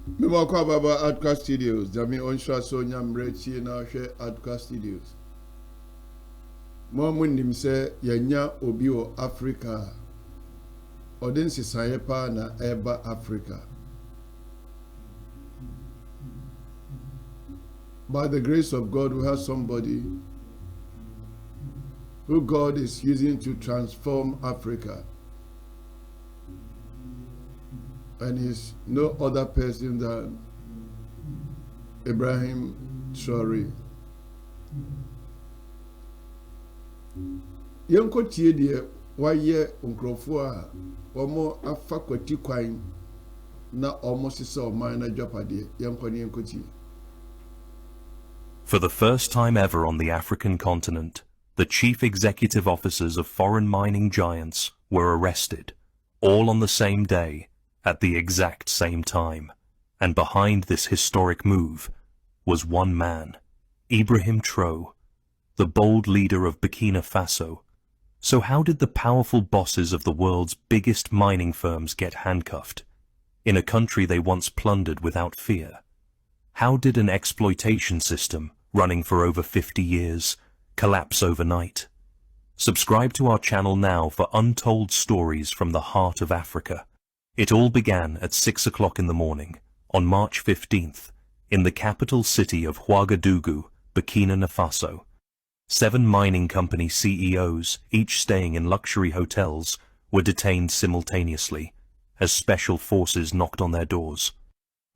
Me mwakwa baba Adkwart Studios. Jami onsha so nyamrechi na hwe Adkwart Studios. Mo munnim se yanya obi o Africa. Odin sisaye pa na eba Africa. By the grace of God, we have somebody who God is using to transform Africa. And he's no other person than Ibrahim Traoré. Yenko tie de waye nkrofo a omo afa kwati kwan na omo sisa oman na dwapade yenko ne yenko tie. For the first time ever on the African continent, the chief executive officers of foreign mining giants were arrested, all on the same day, at the exact same time. And behind this historic move was one man, Ibrahim Traoré, the bold leader of Burkina Faso. So how did the powerful bosses of the world's biggest mining firms get handcuffed, in a country they once plundered without fear? How did an exploitation system, running for over 50 years, collapse overnight? Subscribe to our channel now for untold stories from the heart of Africa. It all began at 6 o'clock in the morning, on March 15th, in the capital city of Ouagadougou, Burkina Faso. 7 mining company CEOs, each staying in luxury hotels, were detained simultaneously, as special forces knocked on their doors.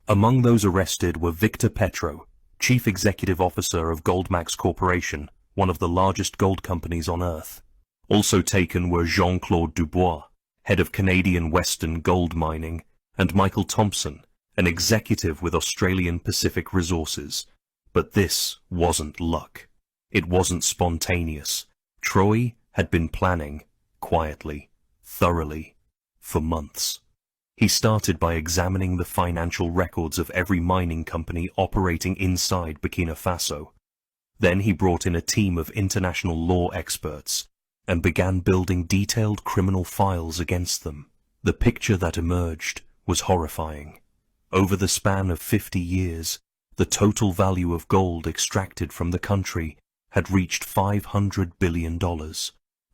Among those arrested were Victor Petro, Chief Executive Officer of Goldmax Corporation, one of the largest gold companies on earth. Also taken were Jean-Claude Dubois, head of Canadian Western Gold Mining, and Michael Thompson, an executive with Australian Pacific Resources. But this wasn't luck. It wasn't spontaneous. Traoré had been planning, quietly, thoroughly, for months. He started by examining the financial records of every mining company operating inside Burkina Faso. Then he brought in a team of international law experts and began building detailed criminal files against them. The picture that emerged was horrifying. Over the span of 50 years, the total value of gold extracted from the country had reached $500 billion,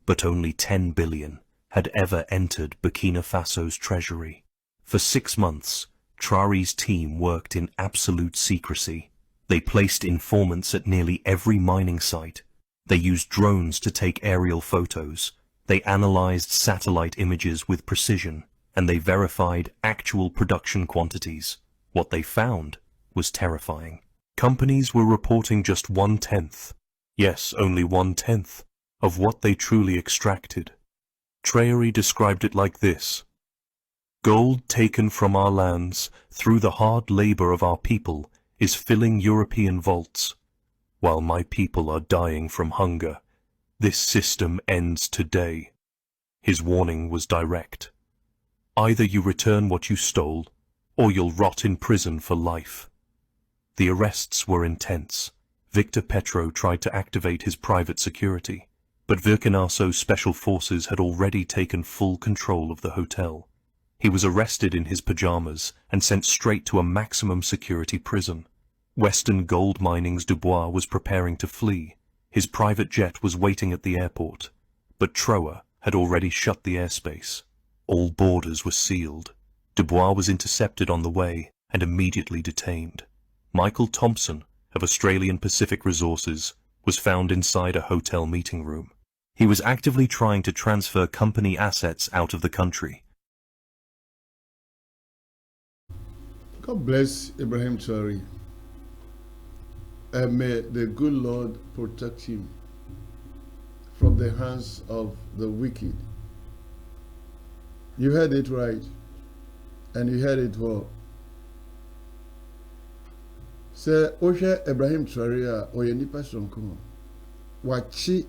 but only $10 billion had ever entered Burkina Faso's treasury. For 6 months, Traoré's team worked in absolute secrecy. They placed informants at nearly every mining site. They used drones to take aerial photos. They analyzed satellite images with precision, and they verified actual production quantities. What they found was terrifying. Companies were reporting just 1/10, yes, only 1/10, of what they truly extracted. Traoré described it like this: "Gold taken from our lands through the hard labor of our people is filling European vaults, while my people are dying from hunger. This system ends today." His warning was direct. Either you return what you stole, or you'll rot in prison for life. The arrests were intense. Victor Petro tried to activate his private security, but Burkina Faso's special forces had already taken full control of the hotel. He was arrested in his pajamas and sent straight to a maximum security prison. Western Gold Mining's Dubois was preparing to flee. His private jet was waiting at the airport, but Traoré had already shut the airspace. All borders were sealed. Dubois was intercepted on the way and immediately detained. Michael Thompson, of Australian Pacific Resources, was found inside a hotel meeting room. He was actively trying to transfer company assets out of the country. God bless Ibrahim Traoré. And may the good Lord protect him from the hands of the wicked. You heard it right, and you heard it well. Say, Osha Ibrahim Traoré a oye nipa sonko. Wachi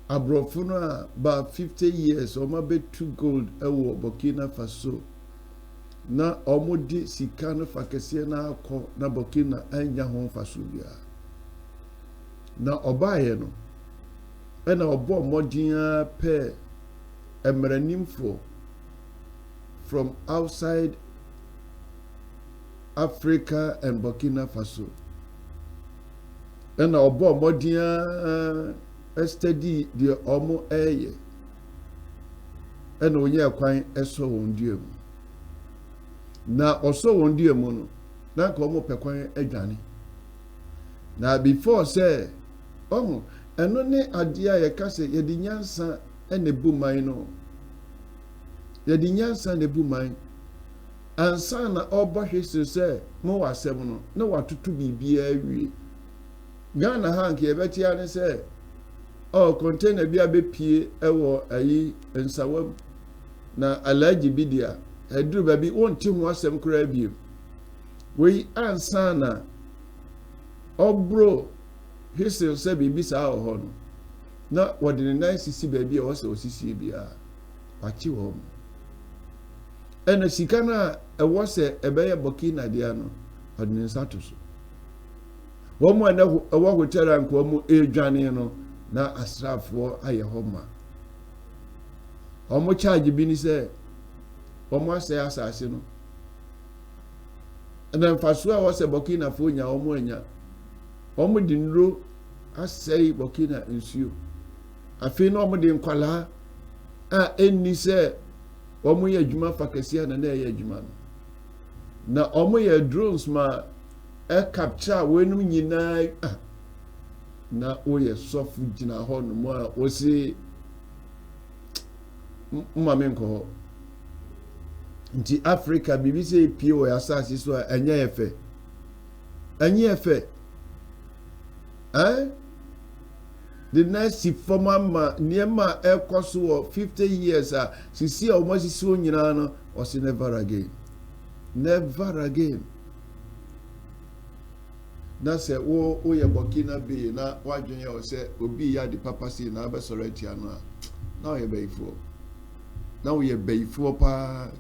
abrofo a ba 50 years o ma betu gold ewo Burkina Faso. Na omodi sika no fakese na akọ na Burkina anya ho faso bia. Na obaye no e na obo modin pe emranimfo from outside Africa and Burkina Faso. And our boy Modia study the Omo Aye. And when you are quite a so on dear. Now also on dear mono. Now come up a quiet a journey. Now before say, oh, and only idea a cassette, ye the nyansa and the boom mine. Ye the nyansa and the boom mine. And son of history say, more as seven, no what to be a Ghana hanky, a better say, oh, contain a beer be ewo ayi and sawam. Na alaji bidia, a do baby won't team was some crab you. We answer na, oh, bro, history say be bisa hon. Not what the nice see baby also see bia. What you home. And a sikana a was a bear Burkina Diano, or the status. One more a walk with Terra and Como a Janiano, now a strap for a homa. Omo charge bini say, Omo say assassin. And then Fasua was a Burkina Funya, Omonya. Omo dinro, I say Burkina ensue. I feel no more than Quala, any say. Omo ye juma fakesia na ye juma na omo ye drones ma capture wenu nyina na o ye sofu gina ho no mo a o si mmame nko nti Africa bibi se pie o asase so enye efe the next former ma niema ekoso 50 years sisi almost sisi onyina no o say never again na say wo ye Burkina be na wadwen o say obi ya di papa si na be soreti ano na o ye beifo pa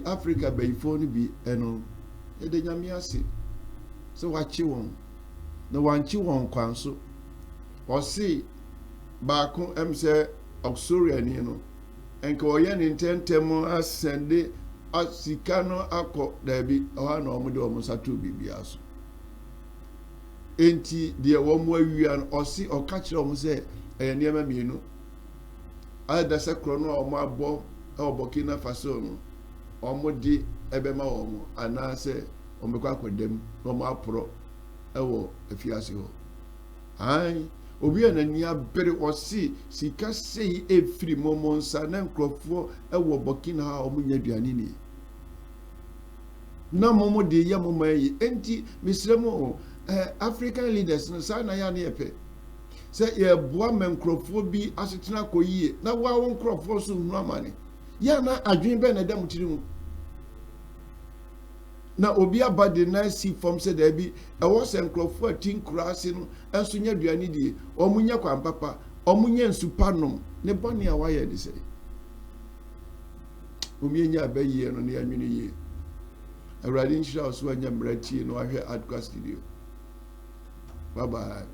Africa beifo ni bi eno e de nyame ase so wachi won na wanchi won kwanso or see Baku say Oxorian, no, and Koyan intend temo as sende as Sicano ako debi or no modomos at 2 BBS. Enti dear one way we are or see or catch them say, and near me, no. Either Sacrono or my bo or Burkina Faso, or Modi Ebema Omo, and I say, or Macquack with them, no more pro, if you ask you. Aye. Obi anania bere osi sika sei efri momonsa na nkrofo ewo Burkina ha omunya duane ni na momo de ya momo yi enti misremo African leaders no sa na ya na yepe se ye boa menkrofo bi asetena koyie na wa won nkrofo so hu amane ya na adwen be na dam tiri mu na obi abade na si form se da bi e wo se nkrofo atin kurase no enso nya duane die omunya kwan papa omunya nsupanom ne bone a waye de se omienya abaye no ne anwene ye awrade nhyira so anya mrati no ahwe Adkwart Studios. Bye bye.